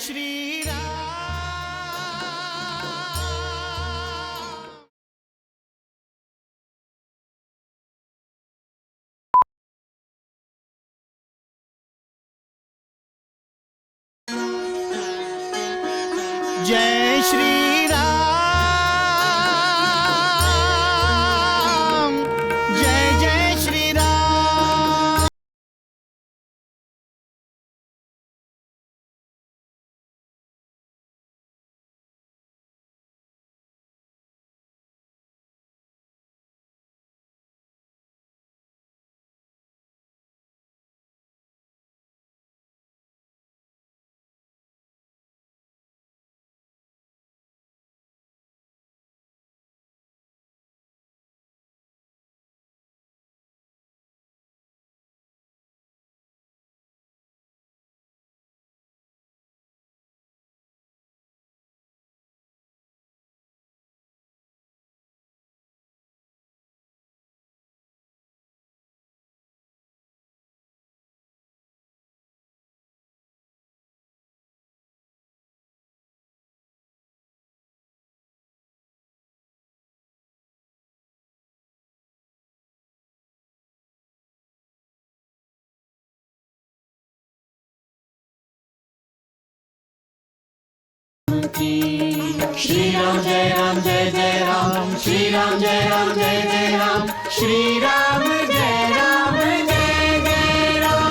श्री राम। जय श्री राम, जय जय श्री राम। श्री राम जय राम जय जय राम, श्री राम जय राम जय जय राम, श्री राम जय राम जय जय राम।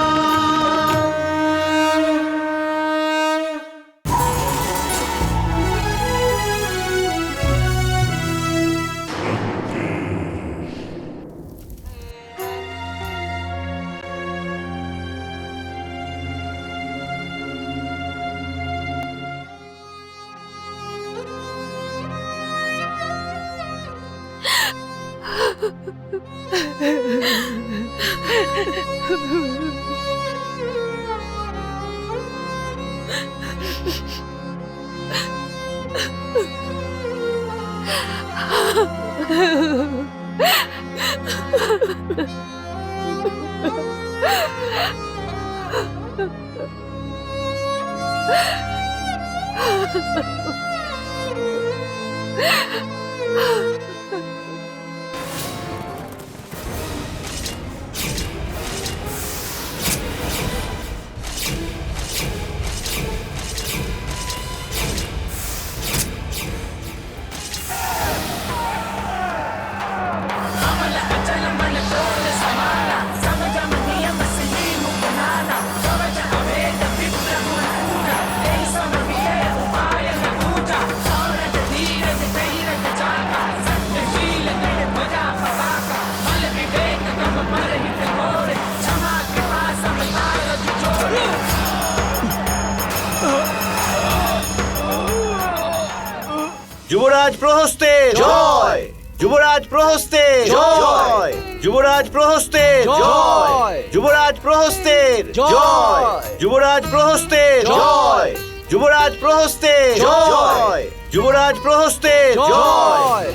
যুবরাজ প্রহস্তে জয়, যুবরাজ প্রহস্তে জয়, যুবরাজ প্রহস্তে জয়, যুবরাজ প্রহস্তে জয়, যুবরাজ প্রহস্তে জয়, যুবরাজ প্রহস্তে জয়, যুবরাজ প্রহস্তে জয়।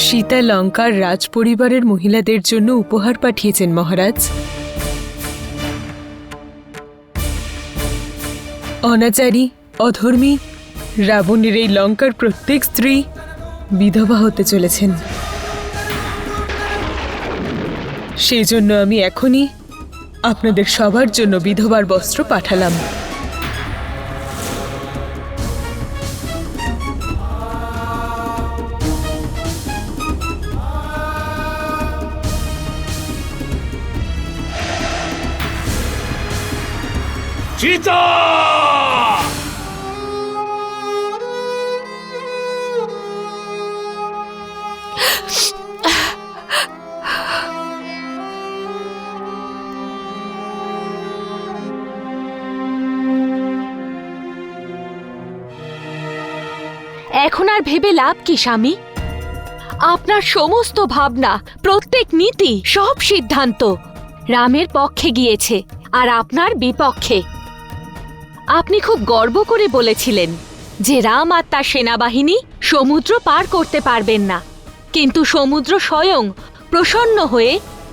সীতা লঙ্কার রাজপরিবারের মহিলাদের জন্য উপহার পাঠিয়েছেন মহারাজ। অনাচারী, অধর্মী রাবণের এই লঙ্কার প্রত্যেক স্ত্রী বিধবা হতে চলেছেন। সেই জন্য আমি এখনই আপনাদের সবার জন্য বিধবার বস্ত্র পাঠালাম। সীতা! এখন আর ভেবে লাভ কি স্বামী? আপনার সমস্ত ভাবনা, প্রত্যেক নীতি, সব সিদ্ধান্ত রামের পক্ষে গিয়েছে আর আপনার বিপক্ষে। আপনি খুব গর্ব করে বলেছিলেন যে রাম আর তার সেনাবাহিনী সমুদ্র পার করতে পারবেন না, কিন্তু সমুদ্র স্বয়ং প্রসন্ন হয়ে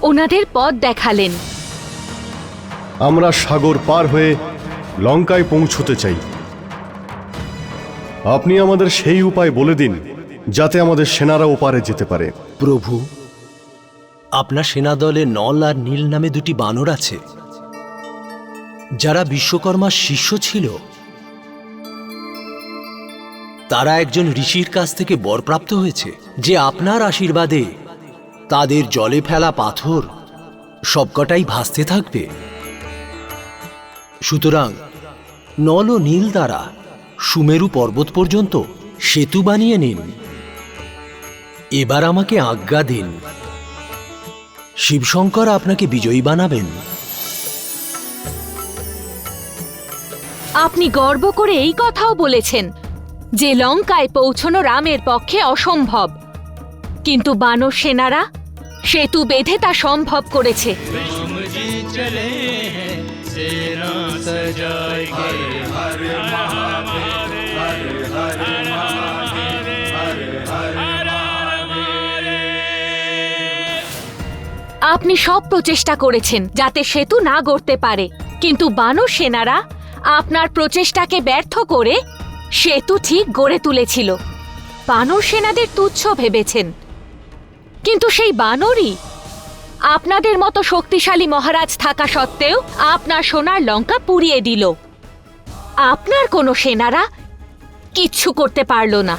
ওনাদের পথ দেখালেন। আমরা সাগর পার হয়ে লঙ্কায় পৌঁছতে চাই। আপনি আমাদের সেই উপায় বলে দিন যাতে আমাদের সেনারা ওপারে যেতে পারে। প্রভু, আপনার সেনাদলে নল আর নীল নামে দুটি বানর আছে, যারা বিশ্বকর্মার শিষ্য ছিল। তারা একজন ঋষির কাছ থেকে বরপ্রাপ্ত হয়েছে যে আপনার আশীর্বাদে তাদের জলে ফেলা পাথর সবকটাই ভাসতে থাকবে। সুতরাং নল ও নীল দ্বারা সুমেরু পর্বত পর্যন্ত সেতু বানিয়ে নিন। এবার আমাকে আজ্ঞা দিন, শিবশঙ্কর আপনাকে বিজয়ী বানাবেন। আপনি গর্ব করে এই কথাও বলেছেন যে লঙ্কায় পৌঁছনো রামের পক্ষে অসম্ভব, কিন্তু বানর সেনারা সেতু বেঁধে তা সম্ভব করেছে। আপনি সব প্রচেষ্টা করেছেন যাতে সেতু না গড়তে পারে, কিন্তু বানর সেনারা আপনার প্রচেষ্টাকে ব্যর্থ করে সেতু ঠিক গড়ে তুলেছিল। বানর সেনাদের তুচ্ছ ভেবেছেন, কিন্তু সেই বানরই আপনাদের মতো শক্তিশালী মহারাজ থাকা সত্ত্বেও আপনার সোনার লঙ্কা পুড়িয়ে দিল। আপনার কোনো সেনারা কিচ্ছু করতে পারল না।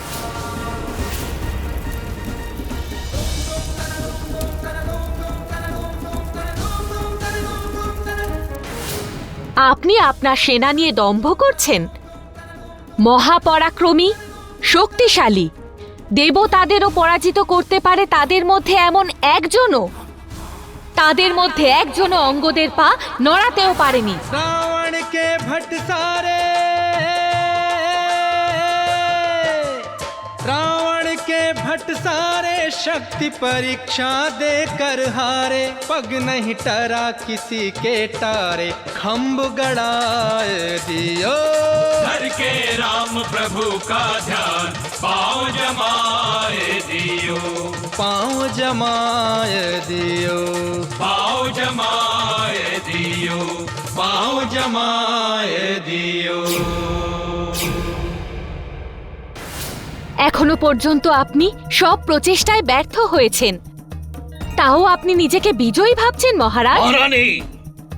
আপনি আপনার সেনা নিয়ে দম্ভ করছেন। মহাপরাক্রমী, শক্তিশালী দেবতাদেরও পরাজিত করতে পারে তাদের মধ্যে এমন একজনও অঙ্গদের পা নড়াতেও পারেনি। रावण के भट सारे, रावण के भट सारे शक्ति परीक्षा देकर हारे। पग नहीं टरा किसी के टारे, खम्भ गड़ाए दियो। घर के राम प्रभु का ध्यान पाँव जमाए दियो, पाँव जमाए दियो, पाँव जमाए दियो, पाँव जमाए दियो। এখনো পর্যন্ত আপনি সব প্রচেষ্টায় ব্যর্থ হয়েছেন, তাও আপনি নিজেকে বিজয়ী ভাবছেন মহারাজ। মহারানী,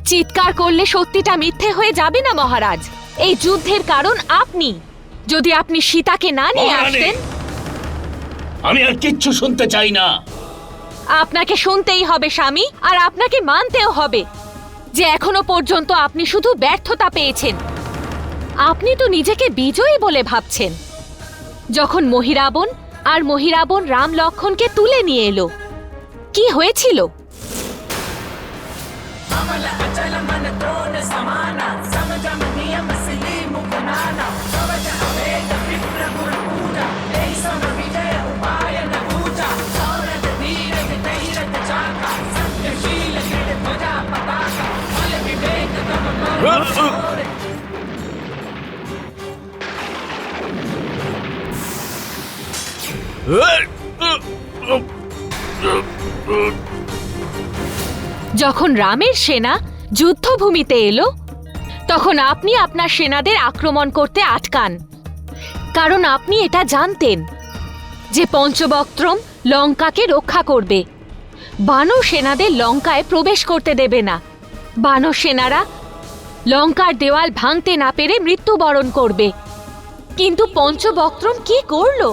চিৎকার করলে সত্যিটা মিথ্যে হয়ে যাবে না মহারাজ। এই যুদ্ধের কারণ আপনি। যদি আপনি সীতাকে না নিয়ে মহারানী, আসতেন। আমি আর কিচ্ছু শুনতে চাই না। আপনাকে শুনতেই হবে স্বামী, আর আপনাকে মানতেও হবে যে এখনো পর্যন্ত আপনি শুধু ব্যর্থতা পেয়েছেন। আপনি তো নিজেকে বিজয়ী বলে ভাবছেন। যখন মহিরাবণ রাম লক্ষ্মণকে তুলে নিয়ে এলো, কি হয়েছিল? যখন রামের সেনা যুদ্ধভূমিতে এলো, তখন আপনি আপনার সেনাদের আক্রমণ করতে আটকান, কারণ আপনি এটা জানতেন যে পঞ্চবক্ত্রম লঙ্কাকে রক্ষা করবে। বানর সেনাদের লঙ্কায় প্রবেশ করতে দেবে না। বানর সেনারা লঙ্কার দেওয়াল ভাঙতে না পেরে মৃত্যুবরণ করবে। কিন্তু পঞ্চবক্ত্রম কি করলো?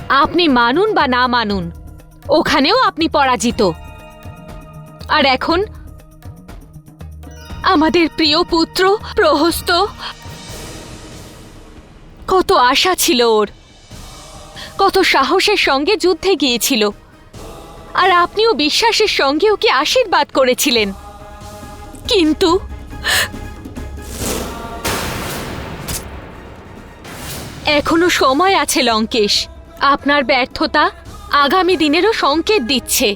আপনি মানুন বা না মানুন, ওখানেও আপনি পরাজিত। আর এখন আমাদের প্রিয় পুত্র প্রহস্ত, কত আশা ছিল ওর, কত সাহসের সঙ্গে যুদ্ধে গিয়েছিল, আর আপনিও বিশ্বাসের সঙ্গে ওকে আশীর্বাদ করেছিলেন। কিন্তু এখনো সময় আছে লঙ্কেশ। আপনার ব্যর্থতা আগামী দিনেরও সংকেত দিচ্ছে।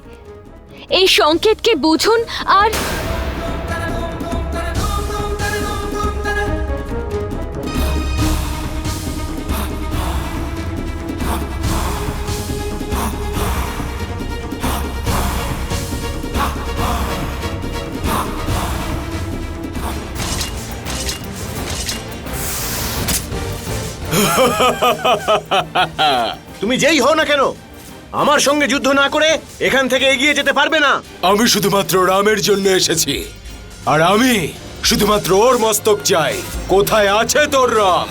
এই সংকেতকে বুঝুন আর তুমি যেই হও না কেন, আমার সঙ্গে যুদ্ধ না করে এখান থেকে এগিয়ে যেতে পারবে না। আমি শুধুমাত্র রামের জন্য এসেছি, আর আমি শুধুমাত্র ওর মস্তক চাই। কোথায় আছে তোর রাম?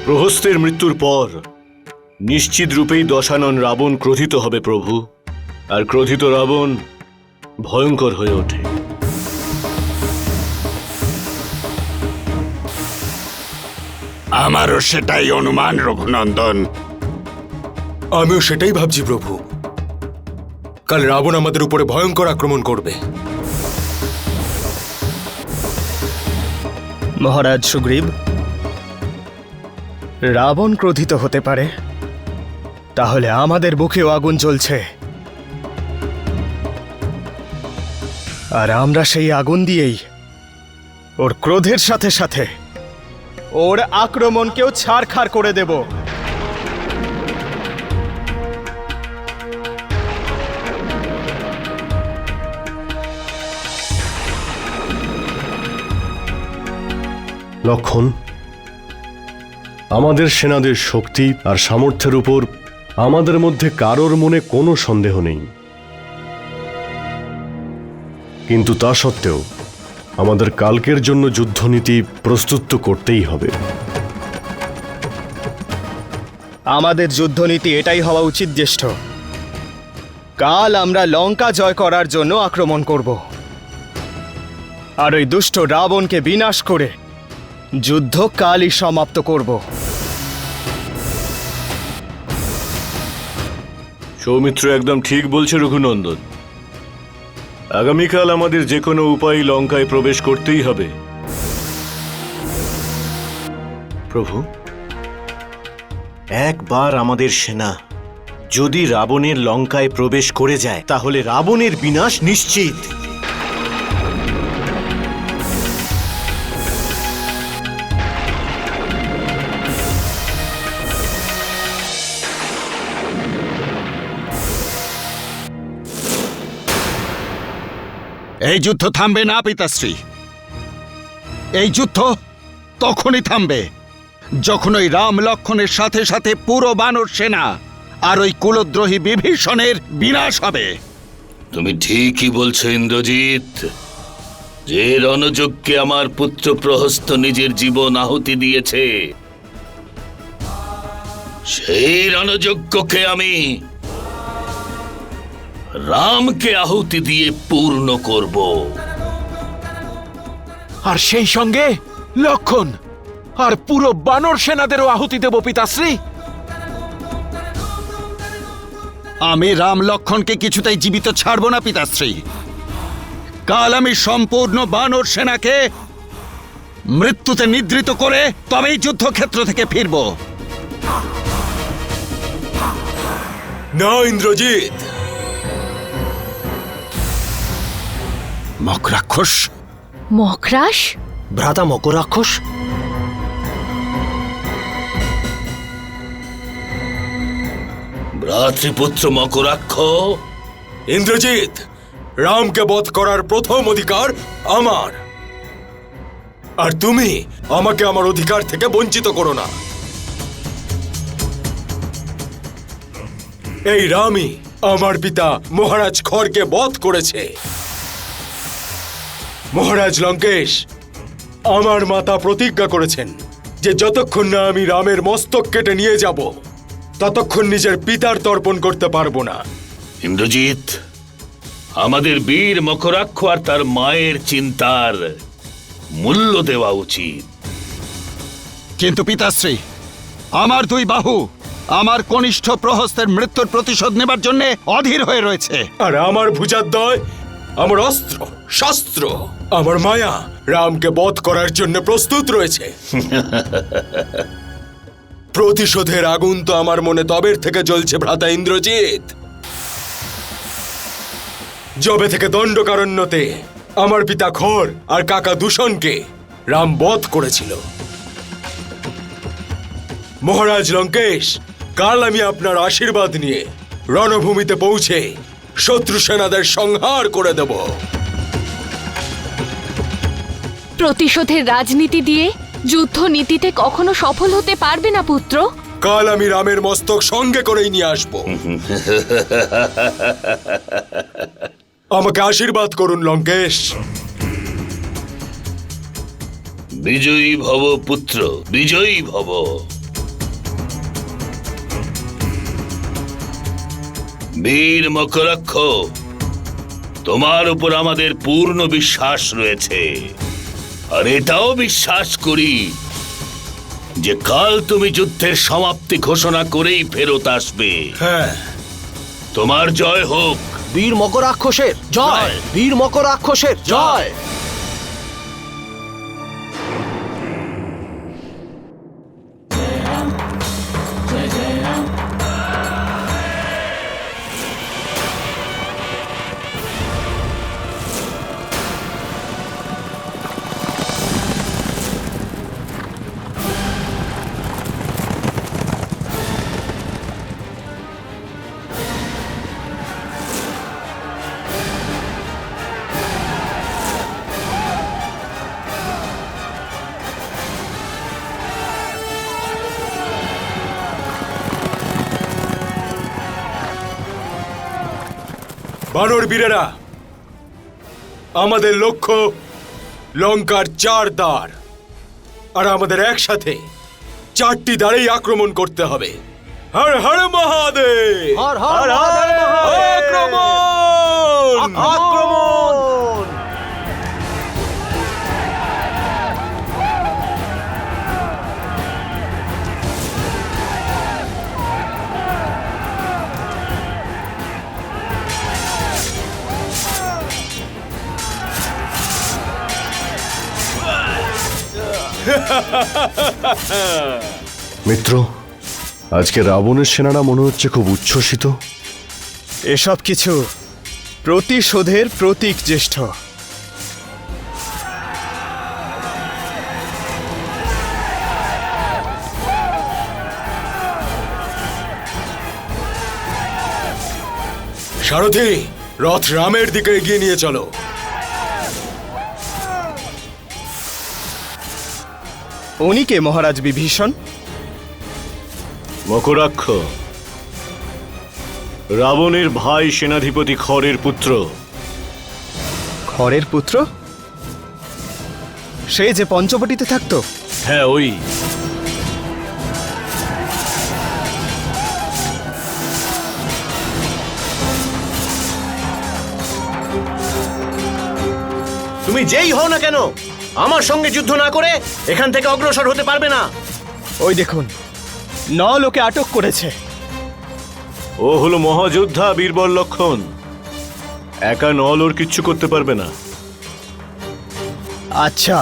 প্রহস্তের মৃত্যুর পর নিশ্চিত রূপেই দশানন রাবণ ক্রোধিত হবে প্রভু, আর ক্রোধিত রাবণ ভয়ঙ্কর হয়ে ওঠে। আমারও সেটাই অনুমান, রঘুনন্দন। আমিও সেটাই ভাবছি প্রভু। কাল রাবণ আমাদের উপরে ভয়ঙ্কর আক্রমণ করবে। মহারাজ সুগ্রীব, রাবণ ক্রোধিত হতে পারে, তাহলে আমাদের বুকেও আগুন জ্বলছে, আর আমরা সেই আগুন দিয়েই ওর ক্রোধের সাথে সাথে ওর আক্রমণকেও ছাড়খাড় করে দেব। লক্ষণ, আমাদের সেনাদের শক্তি আর সামর্থ্যের উপর আমাদের মধ্যে কারোর মনে কোনো সন্দেহ নেই, কিন্তু তা সত্ত্বেও আমাদের কালকের জন্য যুদ্ধনীতি প্রস্তুত তো করতেই হবে। আমাদের যুদ্ধনীতি এটাই হওয়া উচিত জ্যেষ্ঠ। কাল আমরা লঙ্কা জয় করার জন্য আক্রমণ করব, আর ওই দুষ্ট রাবণকে বিনাশ করে যুদ্ধ কালই সমাপ্ত করব। সৌমিত্র একদম ঠিক বলছে রঘুনন্দন। আগামীকাল আমাদের যে কোনো উপায়ে লঙ্কায় প্রবেশ করতেই হবে। প্রভু, একবার আমাদের সেনা যদি রাবণের লঙ্কায় প্রবেশ করে যায়, তাহলে রাবণের বিনাশ নিশ্চিত। এই যুদ্ধ থামবে না পিতাশ্রী। এই যুদ্ধ তখনই থামবে যখন ওই রাম লক্ষণের সাথে সাথে পুরো বানর সেনা আর ওই কুলদ্রোহী বিভীষণের বিনাশ হবে। তুমি ঠিকই বলছো ইন্দ্রজিৎ। যে রণযজ্ঞে আমার পুত্র প্রহস্ত নিজের জীবন আহুতি দিয়েছে, সেই রণযজ্ঞকে আমি রামকে আহুতি দিয়ে পূর্ণ করব। আর সেই সঙ্গে লক্ষণ আর পুরো বানর সেনাদেরও আহুতি দেব পিতাশ্রী। আমি রাম লক্ষণকে কিছুতেই জীবিত ছাড়ব না পিতাশ্রী। কাল আমি সম্পূর্ণ বানর সেনাকে মৃত্যুতে নিদ্রিত করে তবেই যুদ্ধক্ষেত্র থেকে ফিরব। না ইন্দ্রজিৎ, মকরাক্ষস। মকরাস? ভ্রাতা মকরাক্ষস? ভ্রাতৃপুত্র মকরাক্ষ, ইন্দ্রজিৎ, রামকে বধ করার প্রথম অধিকার আমার। আর তুমি আমাকে আমার অধিকার থেকে বঞ্চিত করো না। এই রামই আমার পিতা মহারাজ খড়কে বধ করেছে। মহারাজ লঙ্কেশ আমার মাতা প্রতিজ্ঞা করেছেন যে যতক্ষণ না আমি রামের মস্তক কেটে নিয়ে যাব ততক্ষণ নিজের পিতার তর্পণ করতে পারবো না। ইন্দ্রজিৎ, আমাদের বীর মকরাক্ষ আর তার মায়ের চিন্তার মূল্য দেওয়া উচিত। কিন্তু পিতাশ্রী, আমার দুই বাহু আমার কনিষ্ঠ প্রহস্তের মৃত্যুর প্রতিশোধ নেবার জন্য অধীর হয়ে রয়েছে। আর আমার ভুজাদ্বয়, আমার অস্ত্র শস্ত্র, আমার মায়া রামকে বধ করার জন্য প্রস্তুত রয়েছে। প্রতিশোধের আগুন তো আমার মনে তবের থেকে জ্বলছে ভ্রাতা ইন্দ্রজিৎ, যবে থেকে দণ্ডকারণ্যতে আমার পিতা খর আর কাকা দূষণকে রাম বধ করেছিল। মহারাজ লঙ্কেশ, কাল আমি আপনার আশীর্বাদ নিয়ে রণভূমিতে পৌঁছে শত্রু সেনাদের সংহার করে দেব। প্রতিশোধের রাজনীতি দিয়ে যুদ্ধ নীতিতে কখনো সফল হতে পারবে না পুত্র। কাল আমি রামের মস্তক সঙ্গে করেই নিয়ে আসব। আমাকে আশীর্বাদ করুন লঙ্কেশ। বিজয়ী ভব পুত্র, বিজয়ী ভব। বীর মকরাক্ষ, তোমার উপর আমাদের পূর্ণ বিশ্বাস রয়েছে। আর এটাও বিশ্বাস করি যে কাল তুমি যুদ্ধের সমাপ্তি ঘোষণা করেই ফেরত আসবে। হ্যাঁ, তোমার জয় হোক। বীর মকরাক্ষসের জয়, বীর মকরাক্ষসের জয়। বানর বীরেরা, আমাদের লক্ষ্য লঙ্কার 4 দ্বার, আর আমাদের একসাথে 4টি দ্বারেই আক্রমণ করতে হবে। হর হর মহাদেব, হর হর মহাদেব, আক্রমণ আক্রমণ। মিত্র, আজকে রাবণের সেনারা মনে হচ্ছে খুব উচ্ছ্বসিত। এসব কিছু প্রতিশোধের প্রতীক জ্যেষ্ঠ। সারথি, রথ রামের দিকে এগিয়ে নিয়ে চলো। উনি কে মহারাজ বিভীষণ? মকরাক্ষ, রাবণের ভাই সেনাধিপতি খরের পুত্র। খরের পুত্র? সে যে পঞ্চবটিতে থাকতো? হ্যাঁ, ওই। তুমি যেই হও না কেন, আমার সঙ্গে যুদ্ধ না করে এখান থেকে অগ্রসর হতে পারবে না। ওই দেখুন, 9 লোকে আটক করেছে। ও হলো মহাযোদ্ধা বীরবল লক্ষণ। একা নল ওর কিচ্ছু করতে পারবে না। আচ্ছা,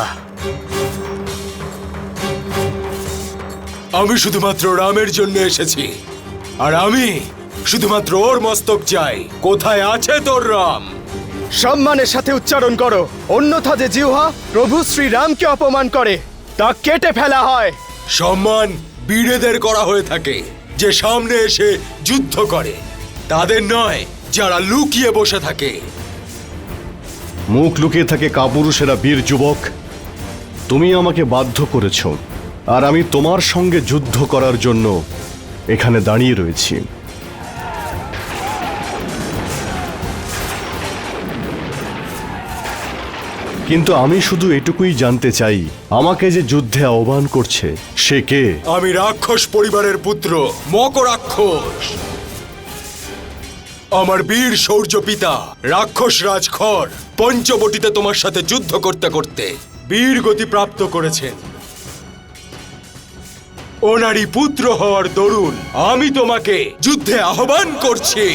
আমি শুধুমাত্র রামের জন্য এসেছি, আর আমি শুধুমাত্র ওর মস্তক চাই। কোথায় আছে তোর রাম? সম্মানের সাথে উচ্চারণ করো, অন্যথা যে জিহ্বা প্রভু শ্রী রামকে অপমান করে তা কেটে ফেলা হয়। সম্মান বীরেদের করা হয়ে থাকে, যে সামনে এসে যুদ্ধ করে, তাদের নয় যারা লুকিয়ে বসে থাকে। মুখ লুকিয়ে থাকে কাপুরুষেরা বীর যুবক। তুমি আমাকে বাধ্য করেছ, আর আমি তোমার সঙ্গে যুদ্ধ করার জন্য এখানে দাঁড়িয়ে রয়েছি। কিন্তু আমি শুধু এটুকুই জানতে চাই, আমাকে যে যুদ্ধে আহ্বান করছে সে কে? আমি রাক্ষস পরিবারের পুত্র মকরাক্ষস। আমার বীর শৌর্য পিতা রাক্ষস রাজ খর পঞ্চবটিতে তোমার সাথে যুদ্ধ করতে করতে বীর গতি প্রাপ্ত করেছেন। ওনারই পুত্র হওয়ার দরুন আমি তোমাকে যুদ্ধে আহ্বান করছি।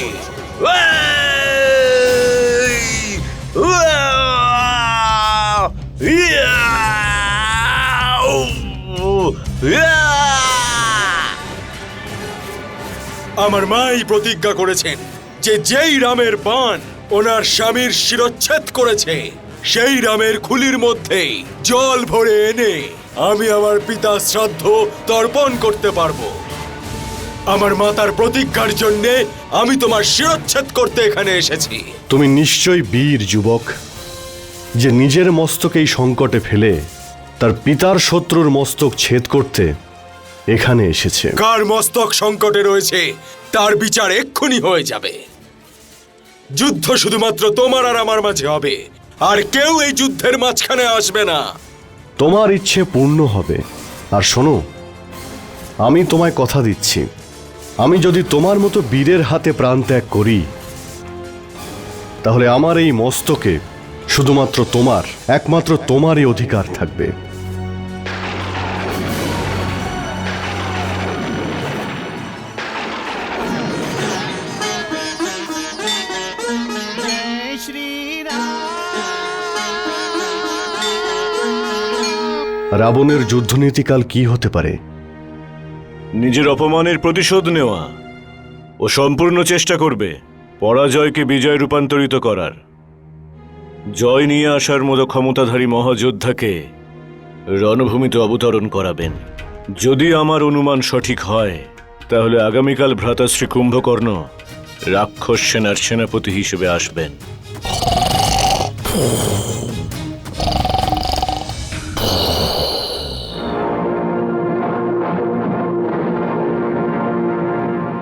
আমার মাই প্রতিজ্ঞা করেছেন যে যেই রামের বাণ ওনার স্বামীর শিরচ্ছেদ করেছে, সেই রামের খুলির মধ্যেই জল ভরে এনে আমি আমার পিতা শ্রাদ্ধ তর্পণ করতে পারবো। আমার মাতার প্রতিজ্ঞার জন্যে আমি তোমার শিরচ্ছেদ করতে এখানে এসেছি। তুমি নিশ্চয়ই বীর যুবক, যে নিজের মস্তকেই সংকটে ফেলে তার পিতার শত্রুর মস্তক ছেদ করতে এখানে এসেছে। কার মস্তক সংকটে রয়েছে তার বিচার এক্ষুনি হয়ে যাবে। যুদ্ধ শুধুমাত্র তোমার আর আমার মাঝে হবে, আর কেউ এই যুদ্ধের মাঝখানে আসবে না। তোমার ইচ্ছে পূর্ণ হবে। আর শোনো, আমি তোমায় কথা দিচ্ছি, আমি যদি তোমার মতো বীরের হাতে প্রাণ ত্যাগ করি, তাহলে আমার এই মস্তকে শুধুমাত্র তোমার, একমাত্র তোমারই অধিকার থাকবে। রাবণের যুদ্ধনীতিকাল কি হতে পারে? নিজের অপমানের প্রতিশোধ নেওয়া। ও সম্পূর্ণ চেষ্টা করবে পরাজয়কে বিজয় রূপান্তরিত করার। জয় নিয়ে আসার মতো ক্ষমতাধারী মহাযোদ্ধাকে রণভূমিতে অবতরণ করাবেন। যদি আমার অনুমান সঠিক হয়, তাহলে আগামীকাল ভ্রাতাশ্রী কুম্ভকর্ণ রাক্ষস সেনার সেনাপতি হিসেবে আসবেন।